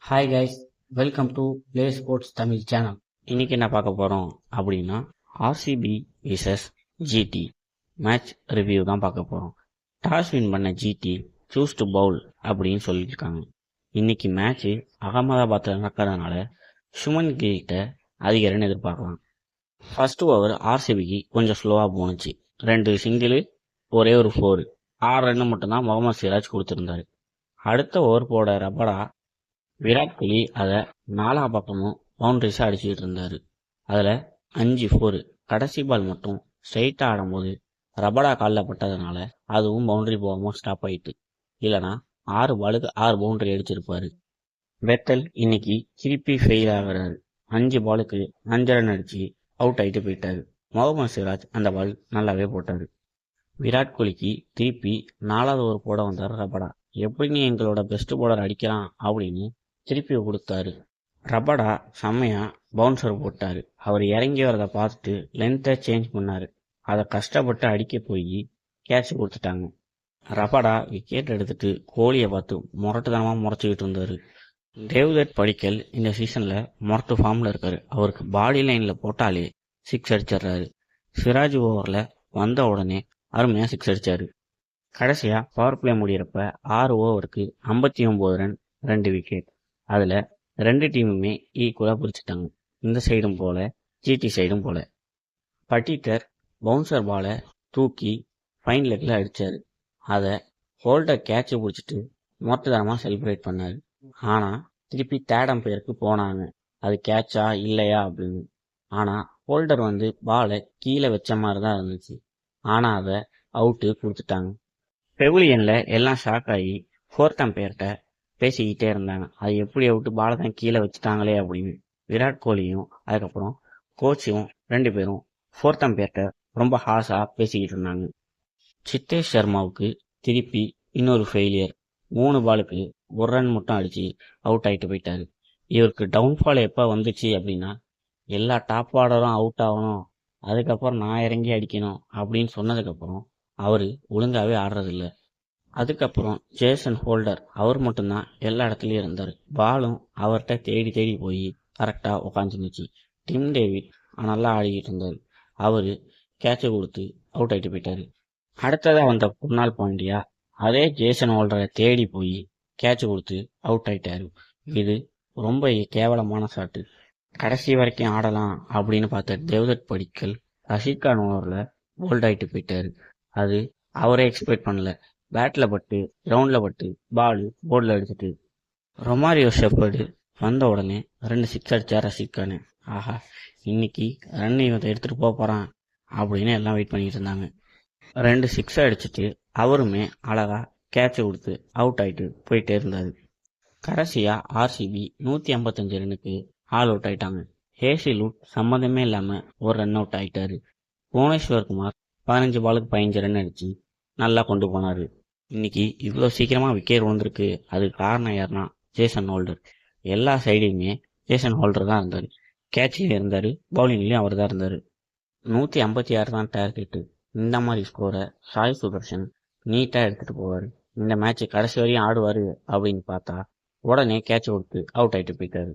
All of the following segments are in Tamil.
Hi guys, welcome to play sports Tamil channel. இன்னைக்கு என்ன பார்க்க போகிறோம் அப்படின்னா RCB versus GT match review தான் பார்க்க போகிறோம். டாஸ் வின் பண்ண ஜிடி சூஸ் டு பவுல் அப்படின்னு சொல்லியிருக்காங்க. இன்னைக்கு மேட்ச்சு அகமதாபாத்தில் நடக்கிறதுனால சுமன் கிட்ட அதிக ரன் எதிர்பார்க்கலாம். ஃபர்ஸ்ட் ஓவர் ஆர்சிபிக்கு கொஞ்சம் ஸ்லோவாக போணுச்சு. 2 சிங்கிள், ஒரே ஒரு 4, 6 ரன் மட்டும்தான் முகமது சிராஜ் கொடுத்துருந்தாரு. அடுத்த ஓவர் போட ரபடா விராட் கோலி அதை 4 பக்கமும் பவுண்டரிஸாக அடிச்சுக்கிட்டு இருந்தார். அதில் 5 4. கடைசி பால் மட்டும் ஸ்ட்ரைட்டாக ஆடும்போது ரபடா காலில் பட்டதுனால அதுவும் பவுண்டரி போகாமல் ஸ்டாப் ஆயிட்டு. இல்லைனா 6 பாலுக்கு 6 பவுண்டரி அடிச்சிருப்பாரு. பெத்தல் இன்னைக்கு திருப்பி ஃபெயில் ஆகிறாரு. 5 பாலுக்கு 5 ரன் அடிச்சு அவுட் ஆகிட்டு போயிட்டாரு. முகமது சிராஜ் அந்த பால் நல்லாவே போட்டார். விராட் கோலிக்கு திருப்பி 4வது ஓவர் போட வந்தார் ரபடா. எப்படி நீ எங்களோட பெஸ்ட் பவுலர் அடிக்கிறான் அப்படின்னு திருப்பி கொடுத்தாரு. ரபடா செம்மையா பவுன்சர் போட்டாரு. அவர் இறங்கி வரதை பார்த்துட்டு லென்த்தை சேஞ்ச் பண்ணாரு. அதை கஷ்டப்பட்டு அடிக்க போய் கேட்ச் கொடுத்துட்டாங்க. ரபடா விக்கெட் எடுத்துட்டு கோலியை பார்த்து முரட்டுத்தனமாக முறைச்சிக்கிட்டு இருந்தாரு. தேவ்தத் படிக்கல் இந்த சீசன்ல முரட்டு ஃபார்ம்ல இருக்காரு. அவருக்கு பாடி லைன்ல போட்டாலே 6 அடிச்சிடுறாரு. சிராஜ் ஓவர்ல வந்த உடனே அருமையா 6 அடிச்சாரு. கடைசியா பவர் பிளே முடிகிறப்ப 6 ஓவருக்கு 59 ரன், 2 விக்கெட். அதில் 2 டீமுமே ஈக்குவலாக பிரிச்சுட்டாங்க. இந்த சைடும் போல ஜிடி சைடும் போல. பட்டிட்டர் பவுன்சர் பாலை தூக்கி ஃபைன் லெக்கில் அடித்தார். அதை ஹோல்டர் கேட்சை பிடிச்சிட்டு மொத்ததனமாக செலிப்ரேட் பண்ணார். ஆனால் திருப்பி தேர்ட் அம்பையருக்கு போனாங்க, அது கேட்சா இல்லையா அப்படின்னு. ஆனால் ஹோல்டர் பாலை கீழே வச்ச மாதிரி தான் இருந்துச்சு. ஆனால் அதை அவுட்டு கொடுத்துட்டாங்க. பெவிலியனில் எல்லாம் ஷாக் ஆகி ஃபோர்த் அம்பையர்கிட்ட பேசிக்கிட்டே இருந்தாங்க, அது எப்படி அவுட்டு, பாலை தான் கீழே வச்சுட்டாங்களே அப்படின்னு. விராட் கோலியும் அதுக்கப்புறம் கோச்சும் 2 பேரும் ஃபோர்த் அம்பையர்கிட்ட ரொம்ப ஹாஸாக பேசிக்கிட்டு இருந்தாங்க. சித்தேஷ் சர்மாவுக்கு திருப்பி இன்னொரு ஃபெயிலியர். 3 பாலுக்கு 1 ரன் மட்டும் அடித்து அவுட் ஆகிட்டு போயிட்டாரு. இவருக்கு டவுன்ஃபால் எப்போ வந்துச்சு அப்படின்னா, எல்லா டாப் ஆர்டரும் அவுட் ஆகணும், அதுக்கப்புறம் நான் இறங்கி அடிக்கணும் அப்படின்னு சொன்னதுக்கப்புறம் அவர் ஒழுங்காகவே ஆடுறதில்ல. அதுக்கப்புறம் ஜேசன் ஹோல்டர் அவர் மட்டும்தான் எல்லா இடத்துலையும் இருந்தார். பாலும் அவர்கிட்ட தேடி தேடி போய் கரெக்டாக உக்காந்துருந்துச்சு. டிம் டேவிட் நல்லா ஆடிக்கிட்டு இருந்தார். அவர் கேட்சை கொடுத்து அவுட் ஆகிட்டு போயிட்டார். அடுத்ததாக வந்த குர்னால் பாண்டியா அதே ஜேசன் ஹோல்டரை தேடி போய் கேட்சை கொடுத்து அவுட் ஆகிட்டாரு. இது ரொம்ப கேவலமான ஷாட்டு. கடைசி வரைக்கும் ஆடலாம் அப்படின்னு பார்த்த தேவ்தத் படிக்கல் ரஷீத் கான் ஓவரில் போல்ட் ஆகிட்டு போயிட்டாரு. அது அவரே எக்ஸ்பெக்ட் பண்ணல. பேட்டில் பட்டு கிரவுண்டில் பட்டு பால் போர்டில் அடிச்சுட்டு. ரொமாரியோ ஷெப்பர்டு வந்த உடனே 2 6 அடித்தார் ரஷீத் கான். ஆஹா, இன்னைக்கு ரன் இவன் எடுத்துகிட்டு போகிறான் அப்படின்னு எல்லாம் வெயிட் பண்ணிட்டு இருந்தாங்க. 2 6 அடிச்சுட்டு அவருமே அழகா கேட்சை கொடுத்து அவுட் ஆகிட்டு போயிட்டே இருந்தார். கடைசியாக ஆர்சிபி 155 ரன்னுக்கு ஆல் அவுட் ஆயிட்டாங்க. ஹேசில்வுட் சம்மந்தமே இல்லாமல் ஒரு ரன் அவுட் ஆகிட்டாரு. புவனேஸ்வர் குமார் 15 பாலுக்கு 15 ரன் அடித்து நல்லா கொண்டு போனார். இன்னைக்கு இவ்வளோ சீக்கிரமாக விக்கெட் விழுந்திருக்கு, அதுக்கு காரணம் யாருன்னா ஜேசன் ஹோல்டர். எல்லா சைடையுமே ஜேசன் ஹோல்டர் தான் இருந்தார். கேட்சிலையும் இருந்தார், பவுலிங்லேயும் அவர் தான் இருந்தார். 156 தான் டார்கெட்டு. இந்த மாதிரி ஸ்கோரை சாய் சுதர்ஷன் நீட்டாக எடுத்துகிட்டு போவார். இந்த மேட்ச்சு கடைசி வரையும் ஆடுவார் அப்படின்னு பார்த்தா உடனே கேட்ச் கொடுத்து அவுட் ஆகிட்டு போயிட்டாரு.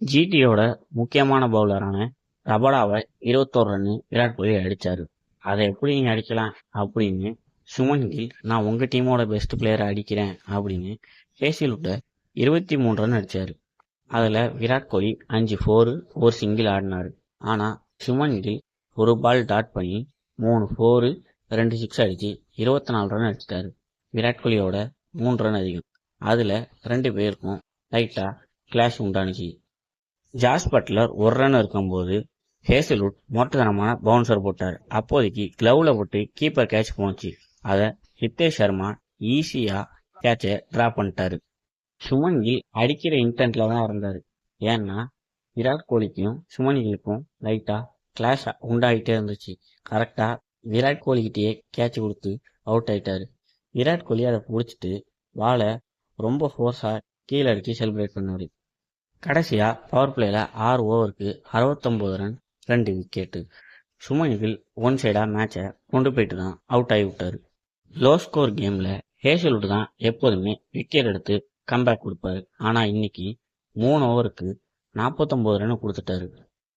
ஜிடியோட முக்கியமான பவுலரான ரபடாவை 21 ரன்னு விராட் கோலி அடித்தார். அதை எப்படி நீங்கள் அடிக்கலாம் அப்படின்னு சுமன் கில், நான் உங்கள் டீமோட பெஸ்ட் பிளேயரை அடிக்கிறேன் அப்படின்னு ஹேசில்வுட்டை 23 ரன் அடித்தார். அதில் விராட் கோலி 5 4, 1 சிங்கிள் ஆடினார். ஆனால் சுமன் கில் ஒரு பால் டாட் பண்ணி 3 4, 2 6 அடித்து 24 ரன் அடிச்சிட்டாரு. விராட் கோலியோட 3 ரன் அதிகம். அதில் 2 பேருக்கும் லைட்டாக கிளாஷ் உண்டானுச்சு. ஜாஸ் பட்லர் 1 ரன் இருக்கும்போது ஹேசில்வுட் மொட்டத்தனமான பவுன்சர் போட்டார். அப்போதைக்கு கிளவுல போட்டு கீப்பர் கேட்ச் போச்சு. அதை சித்தேஷ் சர்மா ஈஸியாக கேட்சை ட்ரா பண்ணிட்டாரு. சுமன் கில் அடிக்கிற இன்டென்ட்ல தான் இருந்தார். ஏன்னா விராட் கோலிக்கும் சுமன் கிலுக்கும் லைட்டாக கிளாஷ் உண்டாகிட்டே இருந்துச்சு. கரெக்டாக விராட் கோலிக்கிட்டேயே கேட்ச் கொடுத்து அவுட் ஆகிட்டாரு. விராட் கோலி அதை பிடிச்சிட்டு பாலை ரொம்ப ஃபோர்ஸாக கீழே அடித்து செலிப்ரேட் பண்ணார். கடைசியாக பவர் பிளேயில் 6 ஓவருக்கு 69 run, 2 wicket. Shubman Gill one சைடாக மேட்சை கொண்டு போயிட்டு தான் அவுட் ஆகி விட்டார். லோ ஸ்கோர் கேமில் ஹேசில்வுட் தான் எப்போதுமே விக்கெட் எடுத்து கம்பேக் கொடுப்பாரு. ஆனால் இன்னைக்கு 3 ஓவருக்கு 49 ரன் கொடுத்துட்டாரு.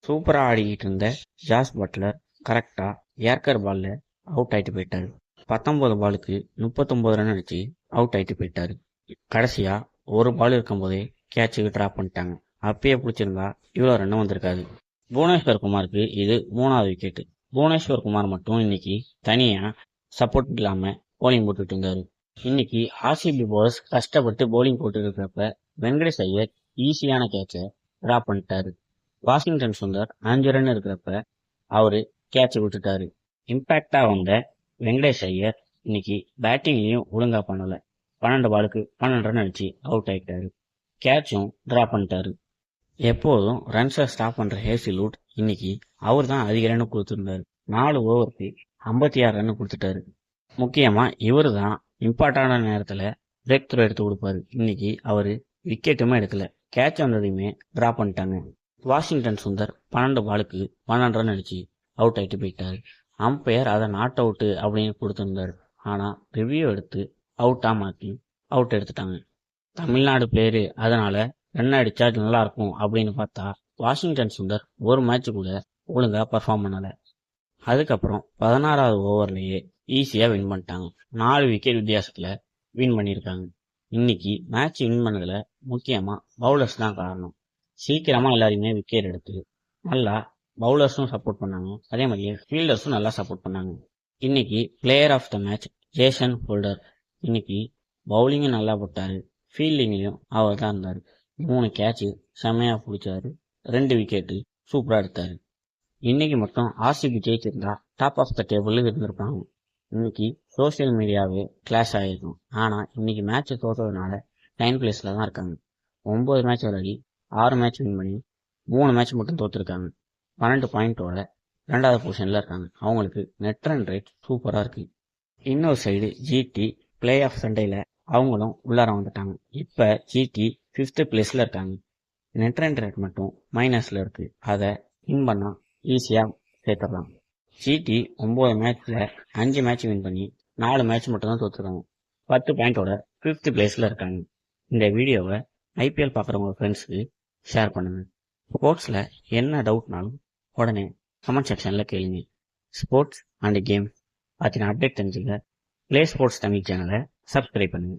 சூப்பராக ஆடிக்கிட்டு இருந்த ஜாஸ் பட்லர் கரெக்டாக ஏர்கர் பால்ல அவுட் ஆகிட்டு போயிட்டாரு. 19 பாலுக்கு 39 ரன் அடிச்சு அவுட் ஆகிட்டு போயிட்டாரு. கடைசியாக ஒரு பால் இருக்கும்போதே கேட்சுக்கு ட்ராப் பண்ணிட்டாங்க. அப்பயே பிடிச்சிருந்தா இவ்வளோ ரன் வந்திருக்காது. புவனேஸ்வர் குமாருக்கு இது 3வது விக்கெட்டு. புவனேஸ்வர் குமார் மட்டும் இன்னைக்கு தனியாக சப்போர்ட் இல்லாமல் போலிங் போட்டுட்டு இருந்தாரு. இன்னைக்கு ஆர்சிபி பவுலர்ஸ் கஷ்டப்பட்டு போலிங் போட்டு இருக்கிறப்ப வெங்கடேஷ் ஐயர் ஈஸியான கேட்சை ட்ராப் பண்ணிட்டாரு. வாஷிங்டன் சுந்தர் 5 ரன் இருக்கிறப்ப அவரு கேட்சை விட்டுட்டாரு. இம்பாக்டா வந்த வெங்கடேஷ் ஐயர் இன்னைக்கு பேட்டிங்லயும் ஒழுங்கா பண்ணல. 12 பாலுக்கு 12 ரன் அடிச்சு அவுட் ஆயிட்டாரு. கேட்சும் டிராப் பண்ணிட்டாரு. எப்போதும் ரன்ஸை ஸ்டாப் பண்ற ஹேசில்வுட் இன்னைக்கு அவர் தான் அதிக ரன் கொடுத்திருந்தாரு. 4 ஓவருக்கு 56 ரன் கொடுத்துட்டாரு. முக்கியமா இவரு தான் இம்பார்ட்டான நேரத்துல பிரேக் த்ரூ எடுத்து கொடுப்பாரு. இன்னைக்கு அவரு விக்கெட்டுமே எடுக்கல. கேட்ச் வந்ததையுமே டிராப் பண்ணிட்டாங்க. வாஷிங்டன் சுந்தர் 12 பாலுக்கு 12 ரன் அடிச்சு அவுட் ஆயிட்டு போயிட்டாரு. அம்பையர் அதை நாட் அவுட்டு அப்படின்னு கொடுத்திருந்தாரு. ஆனா ரிவ்யூ எடுத்து அவுட்டா மாத்தி அவுட் எடுத்துட்டாங்க. தமிழ்நாடு பேரு, அதனால ரன் அடிச்சா நல்லா இருக்கும் அப்படின்னு பார்த்தா வாஷிங்டன் சுந்தர் ஒரு மேட்ச் கூட ஒழுங்கா பர்ஃபார்ம் பண்ணல. அதுக்கப்புறம் 16வது ஓவர்லயே ஈஸியா வின் பண்ணிட்டாங்க. 4 விக்கெட் வித்தியாசத்துல வின் பண்ணியிருக்காங்க. இன்னைக்கு மேட்ச் வின் பண்ணதுல முக்கியமா பவுலர்ஸ் தான் காரணம். சீக்கிரமா எல்லாரையுமே விக்கெட் எடுத்து நல்லா பவுலர்ஸும் சப்போர்ட் பண்ணாங்க. அதே மாதிரியே ஃபீல்டர்ஸும் நல்லா சப்போர்ட் பண்ணாங்க. இன்னைக்கு player of the match Jason Holder. இன்னைக்கு பவுலிங்கும் நல்லா போட்டாரு, ஃபீல்டிங்லையும் அவர் தான் இருந்தாரு. 3 கேட்சு செம்மையா பிடிச்சாரு, 2 விக்கெட்டு சூப்பரா எடுத்தாரு. இன்னைக்கு மட்டும் ஆர்சிபி ஜெயிச்சிருந்தா டாப் ஆஃப் த டேபிள் இருந்திருப்பாங்க. இன்னைக்கு சோசியல் மீடியாவே கிளாஷ் ஆகிருக்கும். ஆனா இன்னைக்கு மேட்ச் தோற்றதுனால 9th பிளேஸ்ல தான் இருக்காங்க. 9 மேட்ச் விளையாடி 6 மேட்ச் வின் பண்ணி 3 மேட்ச் மட்டும் தோத்துருக்காங்க. 12 பாயிண்டோட 2வது பொசிஷன்ல இருக்காங்க. அவங்களுக்கு நெட் ரன் ரேட் சூப்பரா இருக்கு. இன்னொரு சைடு ஜிடி பிளே ஆஃப் சண்டேல அவங்களும் உள்ளார வந்துட்டாங்க. இப்ப ஜிடி 5th பிளேஸ்ல இருக்காங்க. நெட் ரன் ரேட் மட்டும் மைனஸ்ல இருக்கு. அதை வின் பண்ணா ஈஸியா சேர்த்துடலாம். ஜிடி 9 மேட்ச்ல 5 மேட்ச் வின் பண்ணி 4 மேட்ச் மட்டும் தான் தோத்துருக்காங்க. 10 பாயிண்டோட 5th பிளேஸ்ல இருக்காங்க. இந்த வீடியோவை ஐபிஎல் பார்க்குறவங்க ஃப்ரெண்ட்ஸுக்கு ஷேர் பண்ணுங்க. ஸ்போர்ட்ஸ்ல என்ன டவுட்னாலும் உடனே கமெண்ட் செக்ஷன்ல கேளுங்க. ஸ்போர்ட்ஸ் அண்ட் கேம்ஸ் பற்றின அப்டேட் தெரிஞ்சுக்க பிளே ஸ்போர்ட்ஸ் தமிழ் சேனலை சப்ஸ்கிரைப் பண்ணுங்க.